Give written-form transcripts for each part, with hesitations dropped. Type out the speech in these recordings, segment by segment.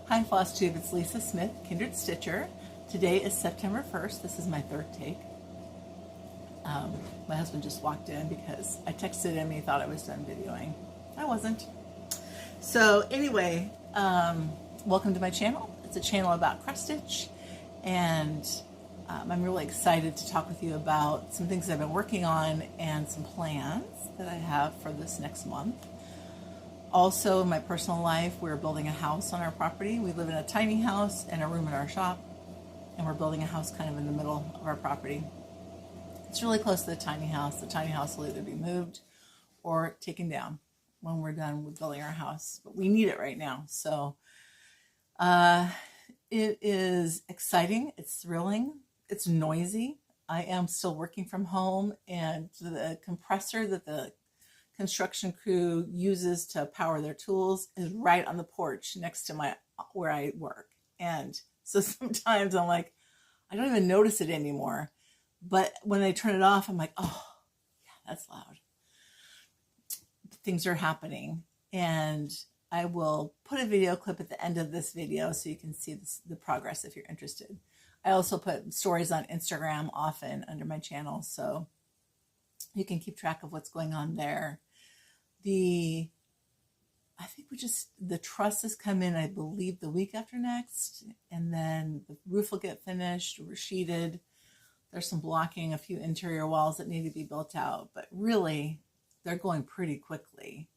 Hi Flosstube, it's Lisa Smith, Kindred Stitcher. Today is September 1st. This is my third take. My husband just walked in because I texted him and he thought I was done videoing. I wasn't. So anyway, welcome to my channel. It's a channel about cross stitch, and I'm really excited to talk with you about some things I've been working on and some plans that I have for this next month. Also, in my personal life, we're building a house on our property. We live in a tiny house and a room in our shop, and we're building a house kind of in the middle of our property. It's really close to the tiny house. The tiny house will either be moved or taken down when we're done with building our house, but we need it right now. So it is exciting. It's thrilling. It's noisy. I am still working from home, and the compressor that the construction crew uses to power their tools is right on the porch next to where I work. And so sometimes I'm like, I don't even notice it anymore. But when they turn it off, I'm like, oh, yeah, that's loud. Things are happening. And I will put a video clip at the end of this video so you can see the progress if you're interested. I also put stories on Instagram often under my channel, so you can keep track of what's going on there. I think the trusses come in, I believe, the week after next, and then the roof will get finished. We're sheeted. There's some blocking, a few interior walls that need to be built out, but really they're going pretty quickly,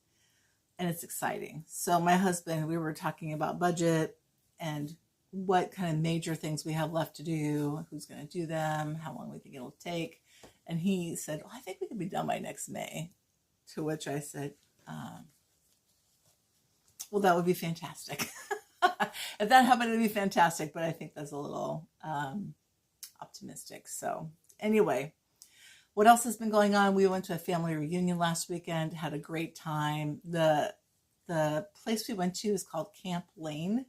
and it's exciting. So my husband, we were talking about budget and what kind of major things we have left to do, who's going to do them, how long we think it'll take. And he said, I think we could be done by next May. To which I said, well, that would be fantastic. If that happened, it would be fantastic, but I think that's a little optimistic. So anyway, what else has been going on? We went to a family reunion last weekend, had a great time. The place we went to is called Camp Lane,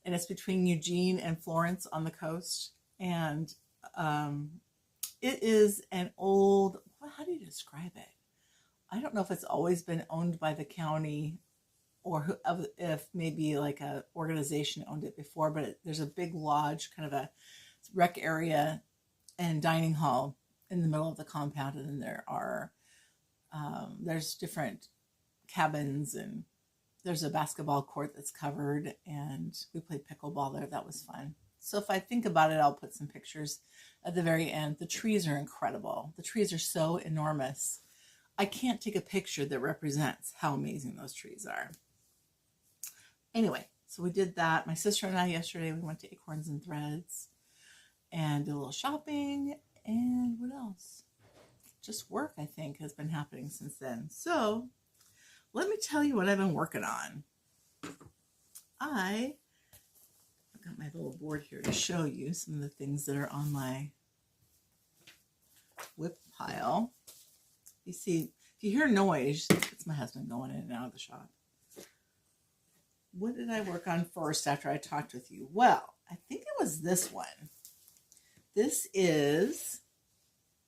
and it's between Eugene and Florence on the coast. And it is an old, how do you describe it? I don't know if it's always been owned by the county or if maybe like a organization owned it before, but there's a big lodge, kind of a rec area and dining hall in the middle of the compound. And then there's different cabins, and there's a basketball court that's covered, and we played pickleball there. That was fun. So if I think about it, I'll put some pictures at the very end. The trees are incredible. The trees are so enormous. I can't take a picture that represents how amazing those trees are. Anyway, so we did that. My sister and I yesterday, we went to Acorns and Threads and did a little shopping. And what else? Just work, I think, has been happening since then. So let me tell you what I've been working on. I've got my little board here to show you some of the things that are on my whip pile. You see, if you hear noise, it's my husband going in and out of the shop. What did I work on first after I talked with you? Well, I think it was this one. This is,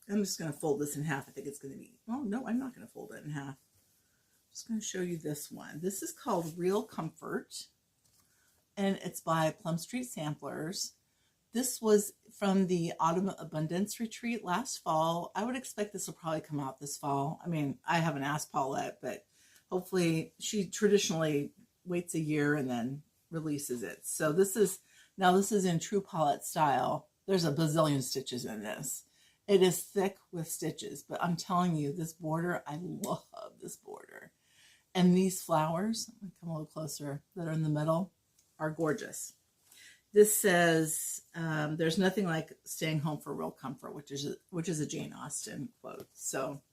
I'm just going to fold this in half. I think it's going to be, oh no, I'm not going to fold it in half. I'm just going to show you this one. This is called Real Comfort, and it's by Plum Street Samplers. This was from the Autumn Abundance Retreat last fall. I would expect this will probably come out this fall. I mean, I haven't asked Paulette, but hopefully she traditionally waits a year and then releases it. So this is in true Paulette style. There's a bazillion stitches in this. It is thick with stitches, but I'm telling you, this border, I love this border. And these flowers, I'm going to come a little closer, that are in the middle, are gorgeous. This says, there's nothing like staying home for real comfort, which is a Jane Austen quote. So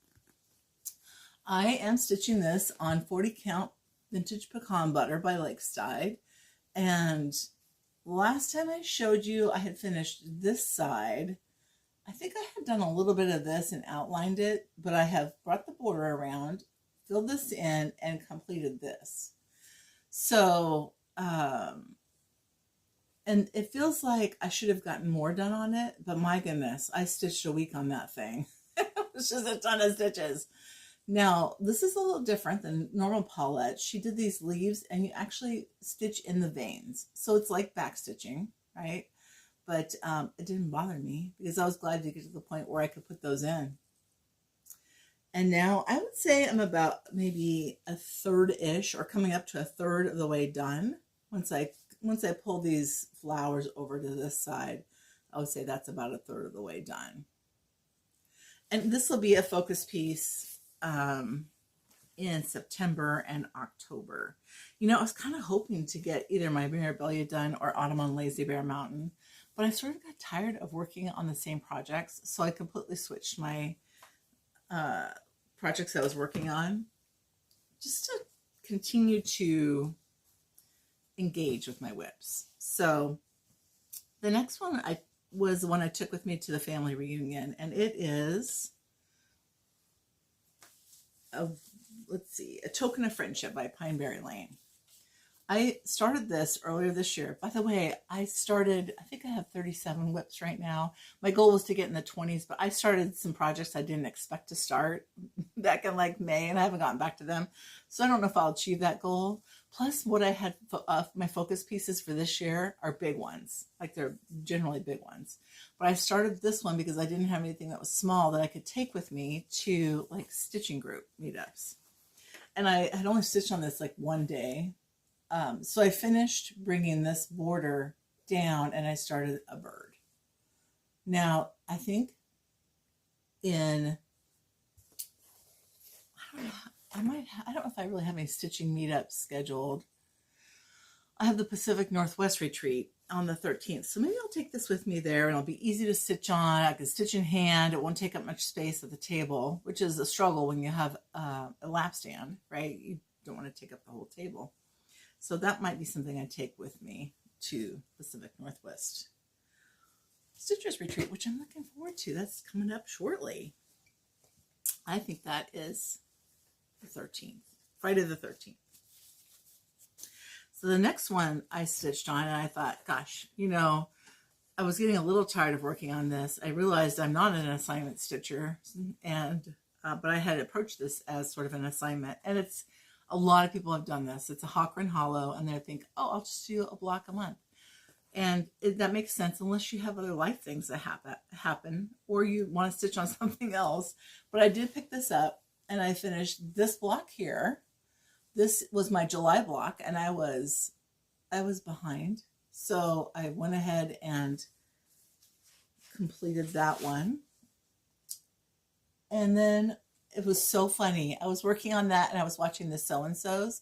I am stitching this on 40 count vintage pecan butter by Lakeside. And last time I showed you, I had finished this side. I think I had done a little bit of this and outlined it, but I have brought the border around, filled this in, and completed this. So, and it feels like I should have gotten more done on it, but my goodness, I stitched a week on that thing. It was just a ton of stitches. Now, this is a little different than normal Paulette. She did these leaves and you actually stitch in the veins. So it's like back stitching, right? But it didn't bother me because I was glad to get to the point where I could put those in. And now I would say I'm about maybe a third-ish or coming up to a third of the way done. Once I pull these flowers over to this side, I would say that's about a third of the way done. And this will be a focus piece in September and October. You know, I was kind of hoping to get either my Mirabilia done or Autumn on Lazy Bear Mountain, but I sort of got tired of working on the same projects, so I completely switched my projects I was working on just to continue to engage with my whips. So the next one was the one I took with me to the family reunion, and it is A Token of Friendship by Pineberry Lane. I started this earlier this year. By the way, I think I have 37 whips right now. My goal was to get in the 20s, but I started some projects I didn't expect to start back in like May, and I haven't gotten back to them. So I don't know if I'll achieve that goal. Plus, what I had, my focus pieces for this year are big ones. Like they're generally big ones. But I started this one because I didn't have anything that was small that I could take with me to like stitching group meetups. And I had only stitched on this like one day. So I finished bringing this border down and I started a bird. Now, I think I don't know if I really have any stitching meetups scheduled. I have the Pacific Northwest retreat on the 13th. So maybe I'll take this with me there and it'll be easy to stitch on. I can stitch in hand. It won't take up much space at the table, which is a struggle when you have a lap stand, right? You don't want to take up the whole table. So that might be something I take with me to Pacific Northwest Stitchers Retreat, which I'm looking forward to. That's coming up shortly. I think that is the 13th, Friday the 13th. So the next one I stitched on, and I thought, gosh, you know, I was getting a little tired of working on this. I realized I'm not an assignment stitcher, and but I had approached this as sort of an assignment, and it's a lot of people have done this. It's a Hawkran Hollow, and they think, oh, I'll just do a block a month. And that makes sense unless you have other life things that happen or you want to stitch on something else. But I did pick this up, and I finished this block here. This was my July block, and I was behind. So I went ahead and completed that one. And then it was so funny. I was working on that and I was watching the so-and-sos,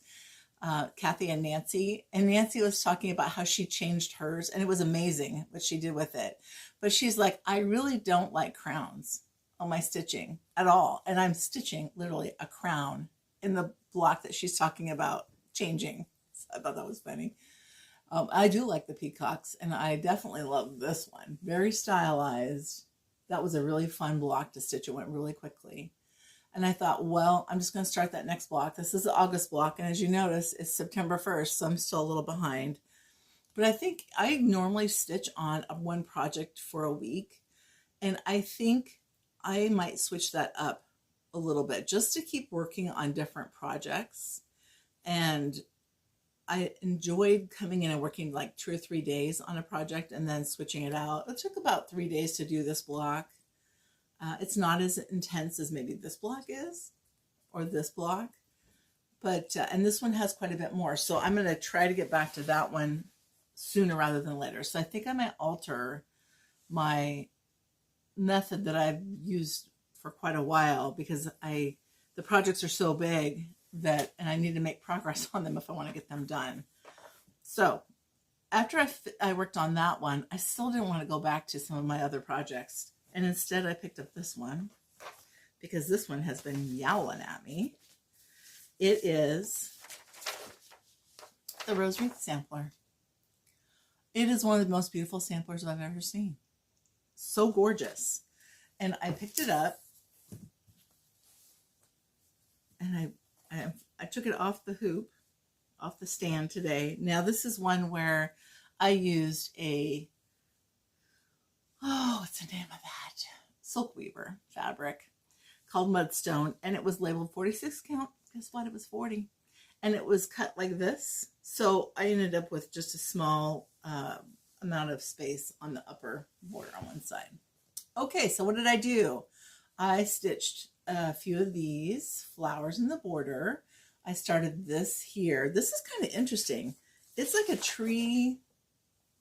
Kathy and Nancy was talking about how she changed hers, and it was amazing what she did with it. But she's like, I really don't like crowns on my stitching at all. And I'm stitching literally a crown in the block that she's talking about changing. So I thought that was funny. I do like the peacocks, and I definitely love this one. Very stylized. That was a really fun block to stitch. It went really quickly. And I thought, well, I'm just going to start that next block. This is the August block. And as you notice, it's September 1st, so I'm still a little behind. But I think I normally stitch on one project for a week. And I think I might switch that up a little bit just to keep working on different projects. And I enjoyed coming in and working like 2 or 3 days on a project and then switching it out. It took about 3 days to do this block. It's not as intense as maybe this block is or this block, but and this one has quite a bit more. So I'm going to try to get back to that one sooner rather than later. So I think I might alter my method that I've used for quite a while because the projects are so big that, and I need to make progress on them if I want to get them done. So after I worked on that one, I still didn't want to go back to some of my other projects. And instead I picked up this one because this one has been yowling at me. It is the Rose Wreath Sampler. It is one of the most beautiful samplers I've ever seen. So gorgeous. And I picked it up and I took it off the hoop, off the stand today. Now this is one where I used what's the name of that? Silk Weaver fabric called Mudstone, and it was labeled 46 count. Guess what? It was 40. And it was cut like this. So I ended up with just a small amount of space on the upper border on one side. Okay, so what did I do? I stitched a few of these flowers in the border. I started this here. This is kind of interesting. It's like a tree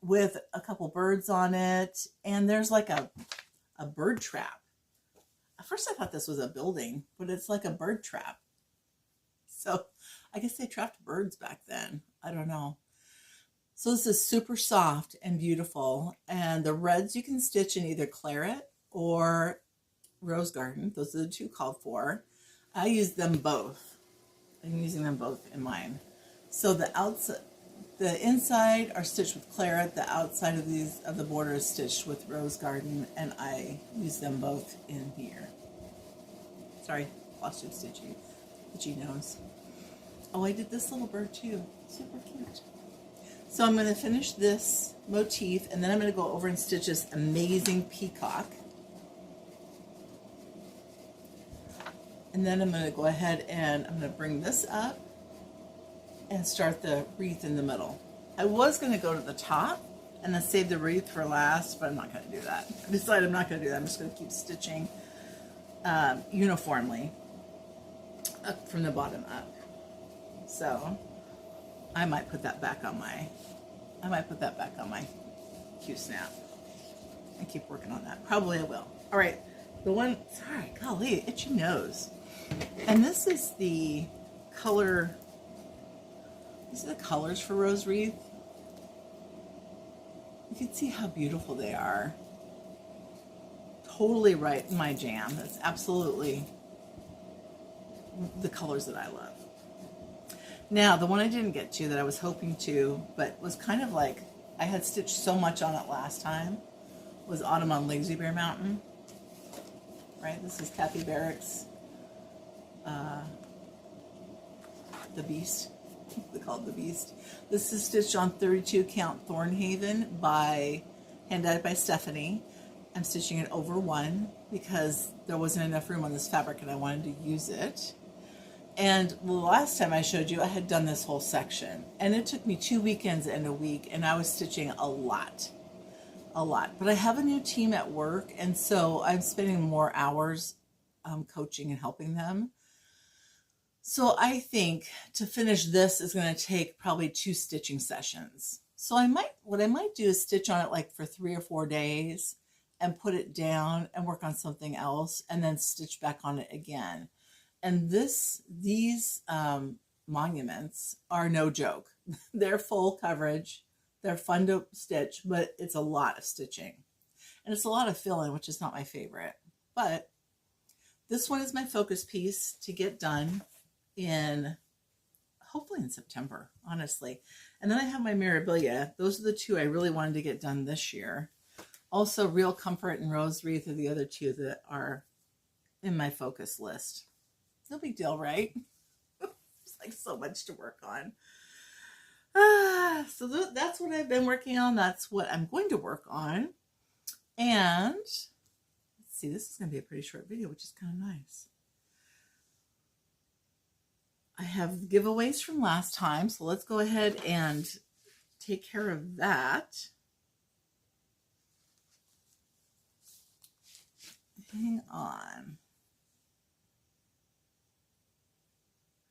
with a couple birds on it, and there's like a bird trap. At first I thought this was a building, but it's like a bird trap. So I guess they trapped birds back then. I don't know. So this is super soft and beautiful. And the reds you can stitch in either claret or rose garden. Those are the two called for. I use them both. I'm using them both in mine. So the outside, the inside are stitched with claret. The outside of the border is stitched with rose garden, and I use them both in here. Sorry, Flosstube stitching. Gigi knows. Oh, I did this little bird too. Super cute. So I'm going to finish this motif, and then I'm going to go over and stitch this amazing peacock. And then I'm going to go ahead and I'm going to bring this up and start the wreath in the middle. I was going to go to the top and then save the wreath for last, but I'm not going to do that. I decided I'm not going to do that. I'm just going to keep stitching uniformly up from the bottom up. So I might put that back on my Q snap and keep working on that. Probably I will. All right, the one, sorry, golly, itchy nose. And this is the color, these are the colors for Rose Wreath. You can see how beautiful they are. Totally right in my jam. That's absolutely the colors that I love. Now, the one I didn't get to that I was hoping to, but was kind of like, I had stitched so much on it last time, was Autumn on Lazy Bear Mountain. Right, this is Kathy Barrick's The Beast. They call it The Beast. This is stitched on 32 count Thornhaven hand-dyed by Stephanie. I'm stitching it over one because there wasn't enough room on this fabric and I wanted to use it. And the last time I showed you, I had done this whole section, and it took me 2 weekends and a week, and I was stitching a lot. But I have a new team at work, and so I'm spending more hours coaching and helping them. So I think to finish this is going to take probably 2 stitching sessions. So what I might do is stitch on it like for 3 or 4 days and put it down and work on something else and then stitch back on it again. And these monuments are no joke. They're full coverage. They're fun to stitch, but it's a lot of stitching. And it's a lot of fill-in, which is not my favorite. But this one is my focus piece to get done hopefully in September, honestly. And then I have my Mirabilia. Those are the 2 I really wanted to get done this year. Also, Real Comfort and Rose Wreath are the other 2 that are in my focus list. No big deal, right? It's like so much to work on. So that's what I've been working on. That's what I'm going to work on. And let's see, this is going to be a pretty short video, which is kind of nice. I have giveaways from last time, so let's go ahead and take care of that. Hang on.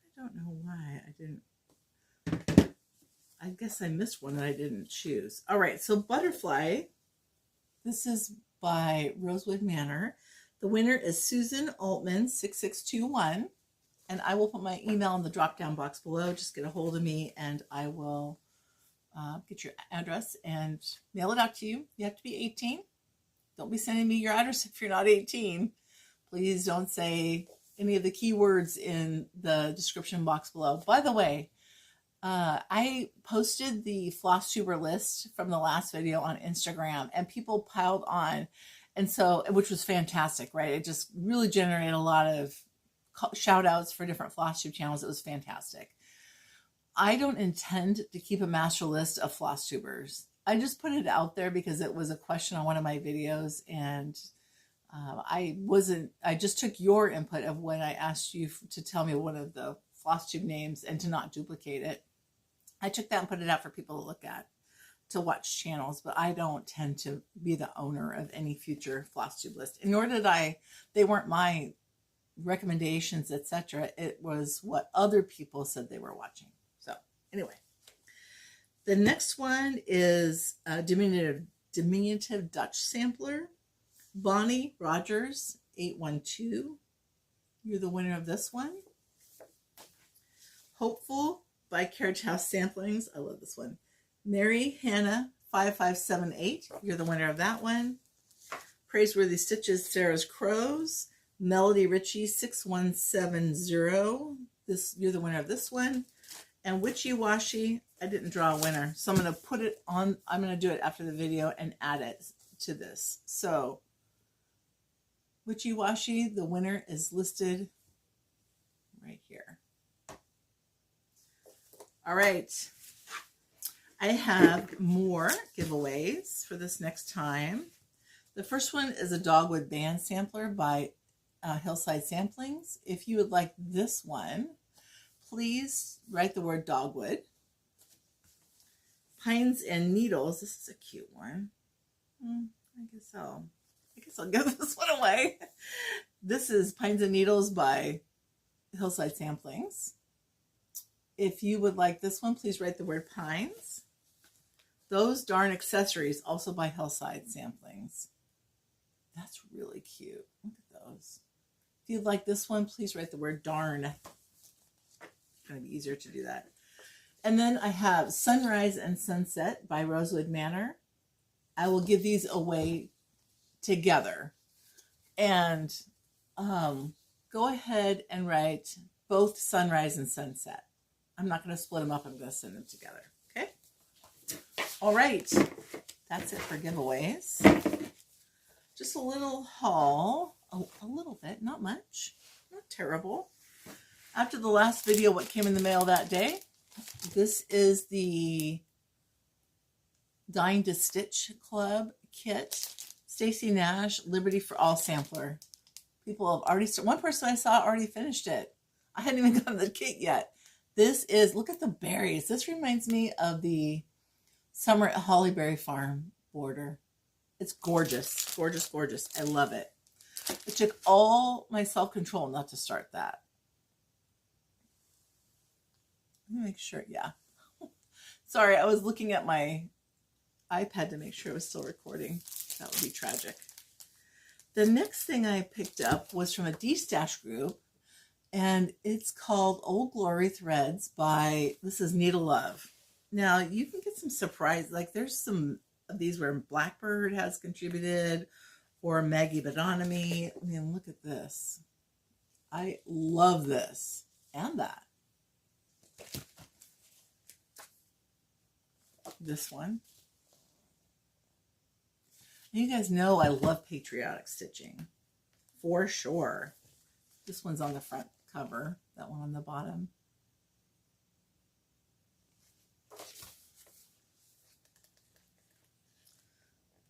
I don't know why I didn't. I guess I missed one that I didn't choose. All right, so Butterfly. This is by Rosewood Manor. The winner is Susan Altman 6621, and I will put my email in the drop-down box below. Just get a hold of me, and I will get your address and mail it out to you. You have to be 18. Don't be sending me your address if you're not 18. Please don't say any of the keywords in the description box below. By the way, I posted the Flosstuber list from the last video on Instagram, and people piled on, and so, which was fantastic, right? It just really generated a lot of shout outs for different Flosstube channels. It was fantastic. I don't intend to keep a master list of Flosstubers. I just put it out there because it was a question on one of my videos, and I just took your input of when I asked you to tell me one of the Flosstube names and to not duplicate it. I took that and put it out for people to look at, to watch channels, but I don't tend to be the owner of any future Flosstube list. And nor did they weren't my recommendations, etc. It was what other people said they were watching. So anyway, the next one is a diminutive Dutch sampler. Bonnie Rogers 812. You're the winner of this one. Hopeful by Carriage House Samplings. I love this one. Mary Hannah 5578. You're the winner of that one. Praiseworthy Stitches Sarah's Crows. Melody Ritchie 6170. You're the winner of this one. And Witchy Washy, I didn't draw a winner, so I'm going to put it on. I'm going to do it after the video and add it to this. So Witchy Washy, the winner is listed right here. All right. I have more giveaways for this next time. The first one is a Dogwood Band Sampler by Hillside Samplings. If you would like this one, please write the word Dogwood. Pines and Needles. This is a cute one. I guess I'll give this one away. This is Pines and Needles by Hillside Samplings. If you would like this one, please write the word Pines. Those Darn Accessories, also by Hillside Samplings. That's really cute. Look at those. If you'd like this one, please write the word Darn. It's going to be easier to do that. And then I have Sunrise and Sunset by Rosewood Manor. I will give these away together. And go ahead and write both Sunrise and Sunset. I'm not going to split them up. I'm going to send them together. Okay? All right. That's it for giveaways. Just a little haul. A little bit. Not much. Not terrible. After the last video, what came in the mail that day? This is the Dying to Stitch Club kit. Stacy Nash, Liberty for All sampler. People have already, one person I saw already finished it. I hadn't even gotten the kit yet. This is, look at the berries. This reminds me of the Summer at Hollyberry Farm border. It's gorgeous, gorgeous, gorgeous. I love it. It took all my self-control not to start that. Let me make sure, yeah. Sorry, I was looking at my iPad to make sure it was still recording. That would be tragic. The next thing I picked up was from a D-Stash group, and it's called Old Glory Threads by, this is Needle Love. Now, you can get some surprise, like there's some of these where Blackbird has contributed, or Maggie Bodonomy. I mean, look at this. I love this, and that. This one. You guys know I love patriotic stitching, for sure. This one's on the front cover, that one on the bottom.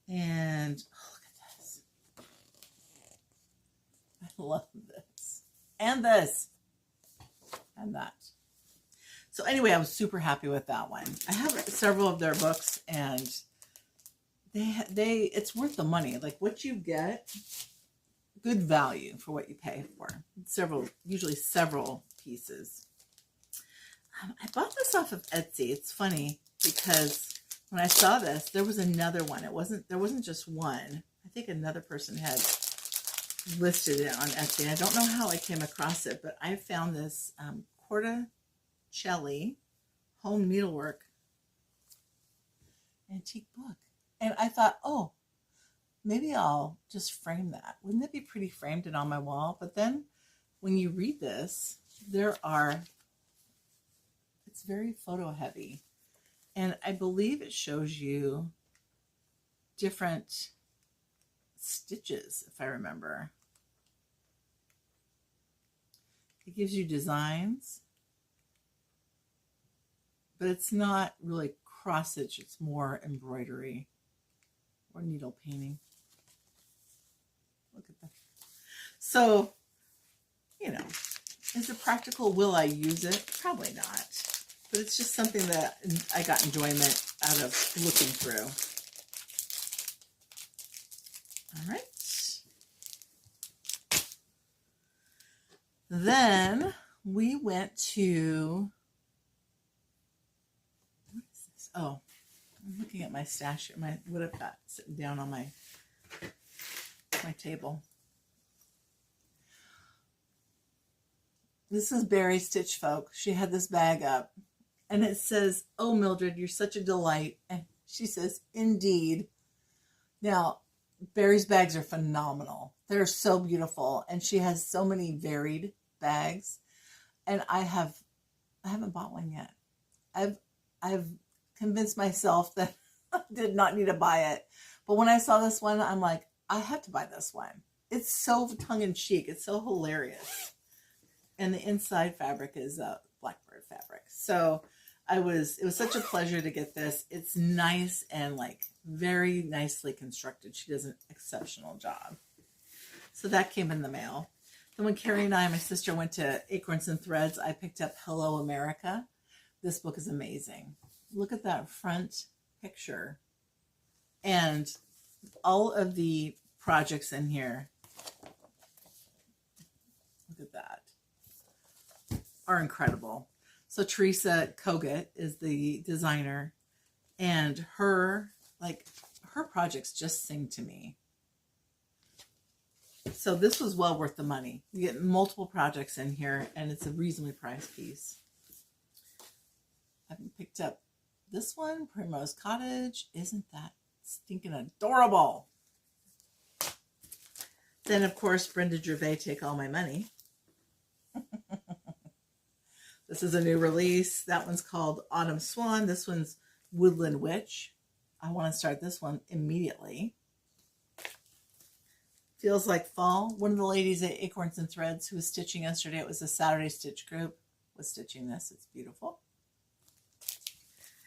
And oh, look at this. I love this. And this. And that. So anyway, I was super happy with that one. I have several of their books, and it's worth the money. Like what you get, good value for what you pay for. Usually several pieces. I bought this off of Etsy. It's funny because when I saw this, there was another one. There wasn't just one. I think another person had listed it on Etsy. I don't know how I came across it, but I found this Corticelli home needlework antique book. And I thought, oh, maybe I'll just frame that. Wouldn't it be pretty framed and on my wall? But then when you read this, it's very photo heavy. And I believe it shows you different stitches, if I remember. It gives you designs, but it's not really cross stitch. It's more embroidery or needle painting. Look at that. So, you know, is it practical? Will I use it? Probably not. But it's just something that I got enjoyment out of looking through. All right. Then we went to, what is this? Oh, I'm looking at my stash here, what I've got sitting down on my table. This is Berry Stitch Folk. She had this bag up and it says, "Oh, Mildred, you're such a delight." And she says, "Indeed." Now, Berry's bags are phenomenal. They're so beautiful. And she has so many varied bags. And I haven't bought one yet. I've convinced myself that I did not need to buy it. But when I saw this one, I'm like, I have to buy this one. It's so tongue-in-cheek. It's so hilarious. And the inside fabric is blackbird fabric. So it was such a pleasure to get this. It's nice and like very nicely constructed. She does an exceptional job. So that came in the mail. Then when Carrie and I, my sister, went to Acorns and Threads, I picked up Hello America. This book is amazing. Look at that front picture. And all of the projects in here, look at that, are incredible. So Teresa Kogut is the designer, and her projects just sing to me. So this was well worth the money. You get multiple projects in here, and it's a reasonably priced piece. I picked up this one, Primrose Cottage. Isn't that stinking adorable? Then, of course, Brenda Gervais, Take All My Money. This is a new release. That one's called Autumn Swan. This one's Woodland Witch. I want to start this one immediately. Feels like fall. One of the ladies at Acorns and Threads who was stitching yesterday, it was a Saturday Stitch group, was stitching this. It's beautiful.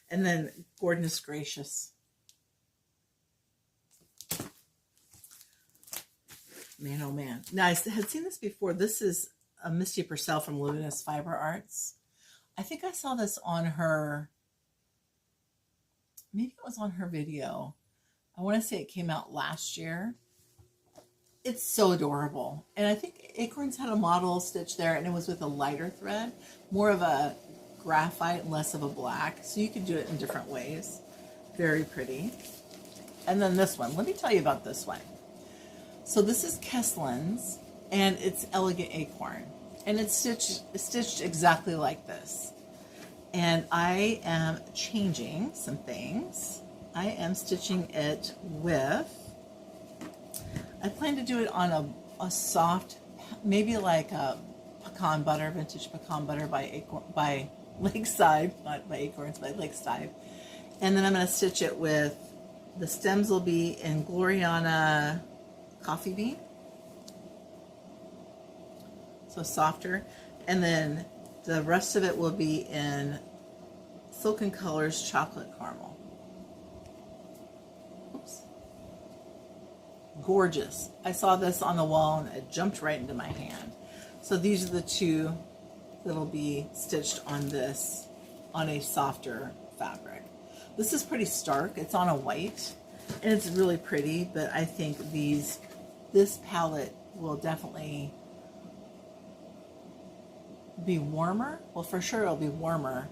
And then Goodness Gracious. Man, oh man. Now, I had seen this before. This is a Misty Purcell from Luminous Fiber Arts. I think I saw this on her, maybe it was on her video. I want to say it came out last year. It's so adorable. And I think Acorns had a model stitch there, and it was with a lighter thread, more of a graphite and less of a black. So you could do it in different ways. Very pretty. And then this one. Let me tell you about this one. So this is Kesslin's, and it's Elegant Acorn. And it's stitched exactly like this. And I am changing some things. I am stitching it with, I plan to do it on a soft, maybe like a pecan butter, vintage pecan butter by Lakeside, not by Acorns, by Lakeside. And then I'm going to stitch it with, the stems will be in Gloriana Coffee Bean. So softer. And then the rest of it will be in Silken Colors Chocolate Caramel. Oops. Gorgeous. I saw this on the wall and it jumped right into my hand. So these are the two that'll be stitched on this, on a softer fabric. This is pretty stark. It's on a white and it's really pretty, but I think this palette will definitely be warmer. Well, for sure it'll be warmer,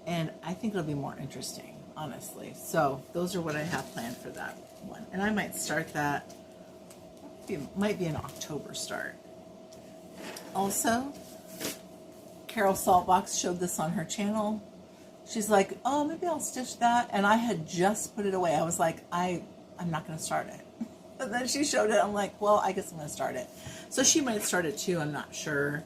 and I think it'll be more interesting, honestly. So those are what I have planned for that one, and I might start that. It might be an October start. Also, Carol Saltbox showed this on her channel. She's like, "Oh, maybe I'll stitch that," and I had just put it away. I was like, I'm not going to start it. And then she showed it. I'm like, well, I guess I'm going to start it. So she might start it too. I'm not sure.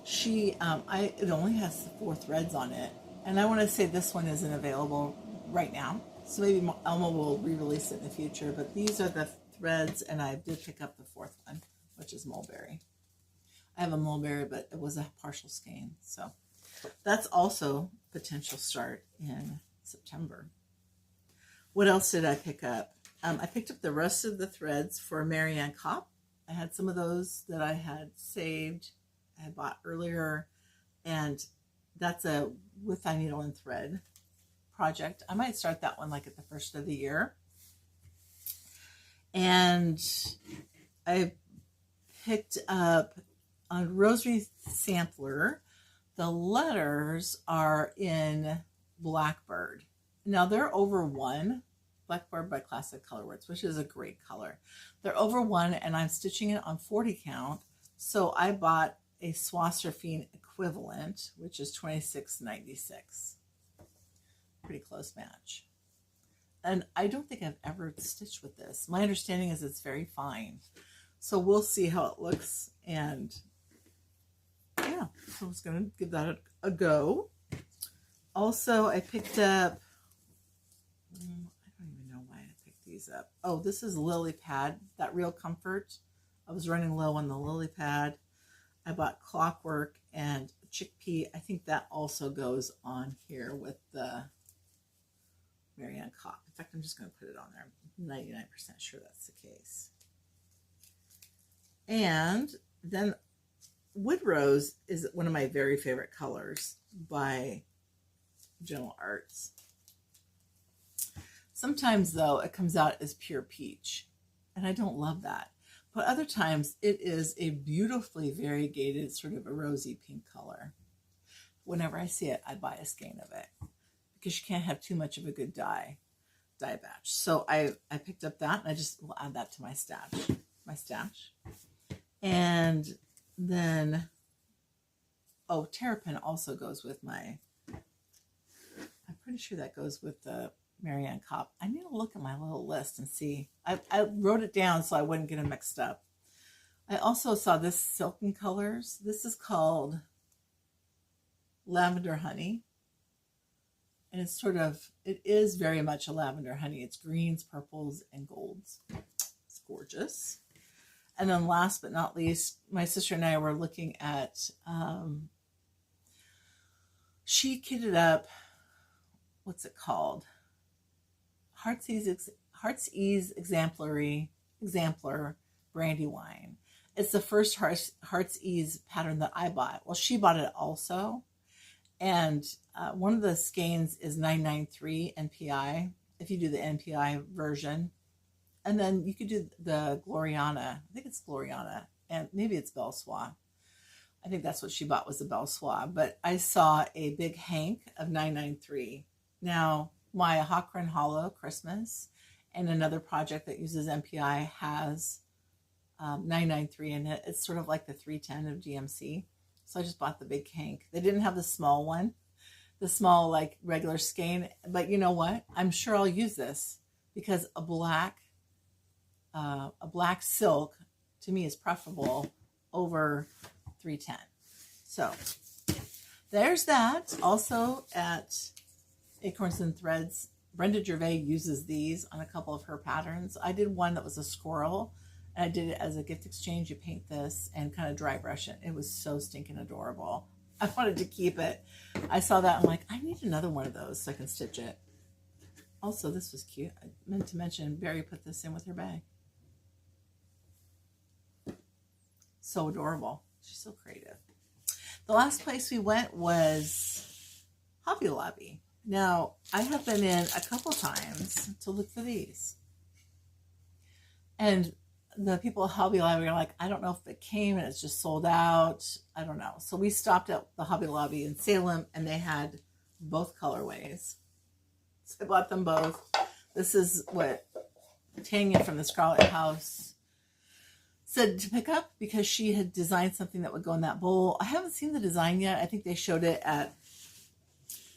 It only has 4 threads on it, and I want to say this one isn't available right now. So maybe Elma will re-release it in the future. But these are the threads, and I did pick up the 4th one, which is Mulberry. I have a Mulberry, but it was a partial skein. So that's also potential start in September. What else did I pick up? I picked up the rest of the threads for Marianne Kopp. I had some of those that I had saved, I had bought earlier, and that's a with a needle and thread project. I might start that one like at the first of the year. And I picked up on Rosary Sampler, the letters are in Blackbird. Now they're over 1, Blackbird by Classic Colorworks, which is a great color. They're over 1, and I'm stitching it on 40 count. So I bought a Swasserfine equivalent, which is $26.96. Pretty close match. And I don't think I've ever stitched with this. My understanding is it's very fine. So we'll see how it looks. And yeah, so I was going to give that a go. Also, I picked up, I don't even know why I picked these up. Oh, this is Lily Pad, that Real Comfort. I was running low on the Lily Pad. I bought Clockwork and Chickpea. I think that also goes on here with the Marianne Kopp. In fact, I'm just going to put it on there. I'm 99% sure that's the case. And then Wood Rose is one of my very favorite colors by Gentle Arts. Sometimes, though, it comes out as pure peach, and I don't love that. But other times, it is a beautifully variegated, sort of a rosy pink color. Whenever I see it, I buy a skein of it, because you can't have too much of a good dye batch. So I picked up that, and I just will add that to my stash. And then, oh, Terrapin also goes with my, I'm pretty sure that goes with the Marianne Kopp. I need to look at my little list and see. I wrote it down so I wouldn't get them mixed up. I also saw this Silken Colors. This is called Lavender Honey. And it's sort of, it is very much a lavender honey. It's greens, purples, and golds. It's gorgeous. And then last but not least, my sister and I were looking at, she kitted up, what's it called? Heart's Ease Exemplar Brandywine. It's the first Heart's Ease pattern that I bought. Well, she bought it also. And one of the skeins is 993 NPI, if you do the NPI version. And then you could do the Gloriana. I think it's Gloriana. And maybe it's Belle Soie. I think that's what she bought, was the Belle Soie. But I saw a big hank of 993. Now, my Hockren Hollow Christmas and another project that uses MPI has 993 in it. It's sort of like the 310 of DMC. So I just bought the big hank. They didn't have the small one, the small like regular skein. But you know what? I'm sure I'll use this because a black silk to me is preferable over 310. So there's that. Also at Acorns and Threads, Brenda Gervais uses these on a couple of her patterns. I did one that was a squirrel, and I did it as a gift exchange. You paint this and kind of dry brush it. It was so stinking adorable. I wanted to keep it. I saw that. I'm like, I need another one of those so I can stitch it. Also, this was cute. I meant to mention Barry put this in with her bag. So adorable. She's so creative. The last place we went was Hobby Lobby. Now, I have been in a couple times to look for these. And the people at Hobby Lobby are like, I don't know if it came and it's just sold out. I don't know. So we stopped at the Hobby Lobby in Salem, and they had both colorways. So I bought them both. This is what Tanya from the Scarlet House said to pick up, because she had designed something that would go in that bowl. I haven't seen the design yet. I think they showed it at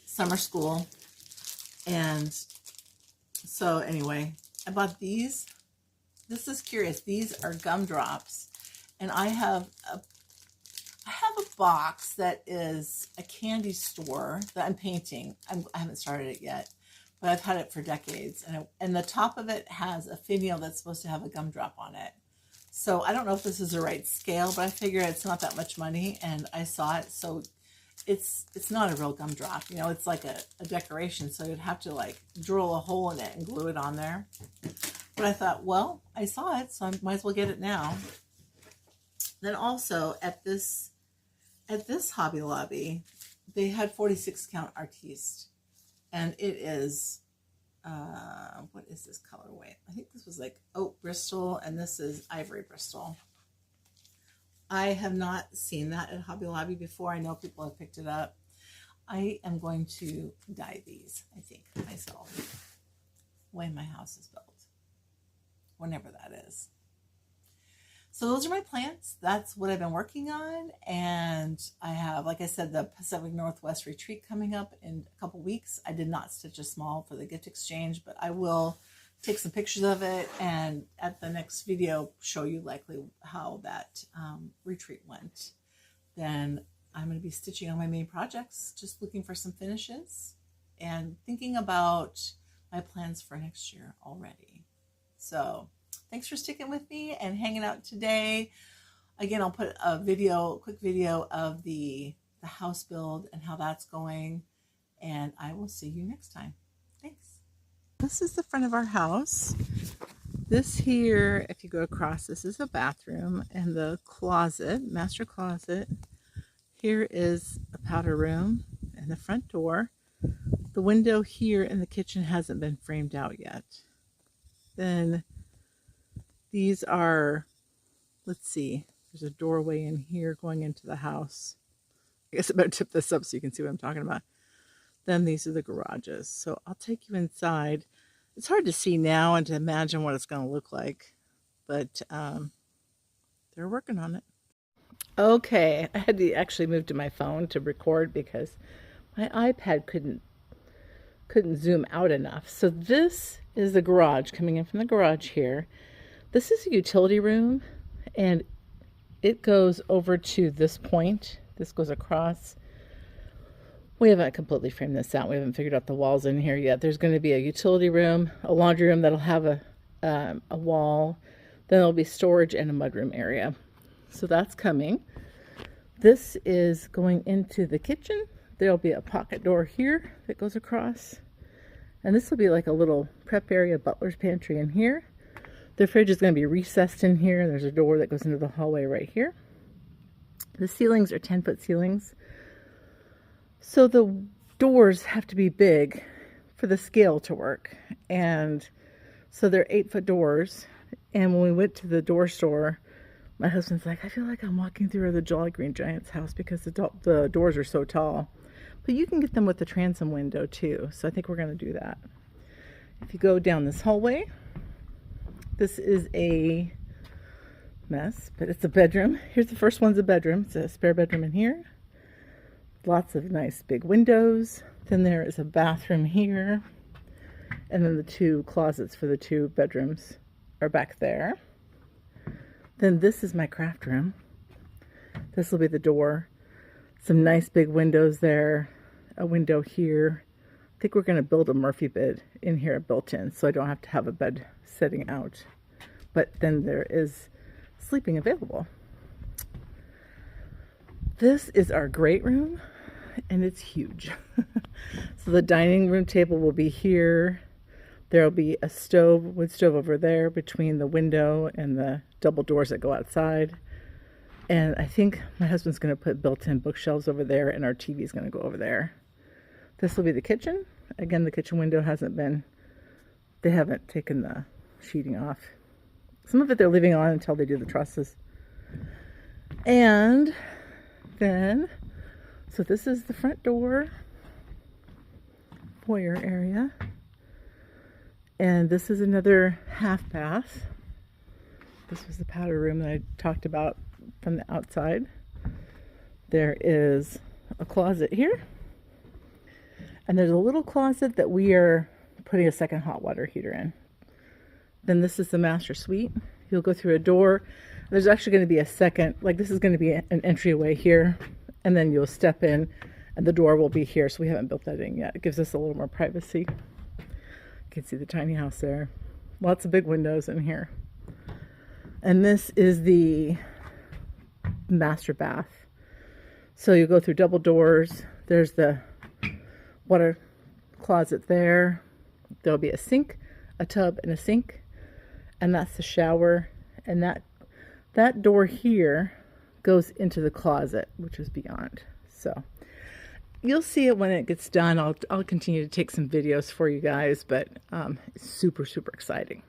summer school. And so anyway, I bought these. This is curious. These are gumdrops, and I have a box that is a candy store that I'm painting. I haven't started it yet, but I've had it for decades. And the top of it has a finial that's supposed to have a gumdrop on it. So I don't know if this is the right scale, but I figure it's not that much money, and I saw it. So it's not a real gumdrop. You know, it's like a decoration. So you'd have to like drill a hole in it and glue it on there. But I thought, well, I saw it, so I might as well get it now. Then also at this Hobby Lobby, they had 46 count artiste, and it is what is this colorway? I think this was like oak Bristol, and this is ivory Bristol. I have not seen that at Hobby Lobby before. I know people have picked it up. I am going to dye these, I think, myself when my house is built, whenever that is. So those are my plants. That's what I've been working on. And I have, like I said, the Pacific Northwest retreat coming up in a couple weeks. I did not stitch a small for the gift exchange, but I will take some pictures of it and at the next video show you likely how that retreat went. Then I'm going to be stitching on my main projects, just looking for some finishes and thinking about my plans for next year already. So thanks for sticking with me and hanging out today. Again, I'll put a quick video of the house build and how that's going. And I will see you next time. Thanks. This is the front of our house. This here, if you go across, this is a bathroom and the closet, master closet. Here is a powder room and the front door. The window here in the kitchen hasn't been framed out yet. Then these are, let's see, there's a doorway in here going into the house. I guess I better tip this up so you can see what I'm talking about. Then these are the garages. So I'll take you inside. It's hard to see now and to imagine what it's going to look like, but they're working on it. Okay, I had to actually move to my phone to record because my iPad couldn't zoom out enough. So this is the garage, coming in from the garage here. This is a utility room, and it goes over to this point. This goes across. We haven't completely framed this out. We haven't figured out the walls in here yet. There's going to be a utility room, a laundry room that'll have a wall. Then there'll be storage and a mudroom area. So that's coming. This is going into the kitchen. There'll be a pocket door here that goes across. And this will be like a little prep area, butler's pantry in here. The fridge is going to be recessed in here. There's a door that goes into the hallway right here. The ceilings are 10-foot ceilings. So the doors have to be big for the scale to work. And so they're 8-foot doors. And when we went to the door store, my husband's like, I feel like I'm walking through the Jolly Green Giant's house because the doors are so tall. But you can get them with the transom window too. So I think we're going to do that. If you go down this hallway, this is a mess, but it's a bedroom. Here's the first one's a bedroom. It's a spare bedroom in here. Lots of nice big windows. Then there is a bathroom here. And then the 2 closets for the 2 bedrooms are back there. Then this is my craft room. This will be the door. Some nice big windows there. A window here. I think we're going to build a Murphy bed in here built in, so I don't have to have a bed sitting out. But then there is sleeping available. This is our great room, and it's huge. So the dining room table will be here. There will be a stove, wood stove over there between the window and the double doors that go outside. And I think my husband's going to put built-in bookshelves over there, and our TV is going to go over there. This will be the kitchen. Again, the kitchen window hasn't been, they haven't taken the sheeting off. Some of it they're leaving on until they do the trusses. And then, so this is the front door, foyer area. And this is another half bath. This was the powder room that I talked about from the outside. There is a closet here. And there's a little closet that we are putting a second hot water heater in. Then this is the master suite. You'll go through a door. There's actually going to be a second, like this is going to be an entryway here. And then you'll step in and the door will be here. So we haven't built that in yet. It gives us a little more privacy. You can see the tiny house there. Lots of big windows in here. And this is the master bath. So you go through double doors. There's the water closet there. There'll be a sink, a tub, and a sink. And that's the shower. And that door here goes into the closet, which is beyond. So you'll see it when it gets done. I'll continue to take some videos for you guys, but it's super, super exciting.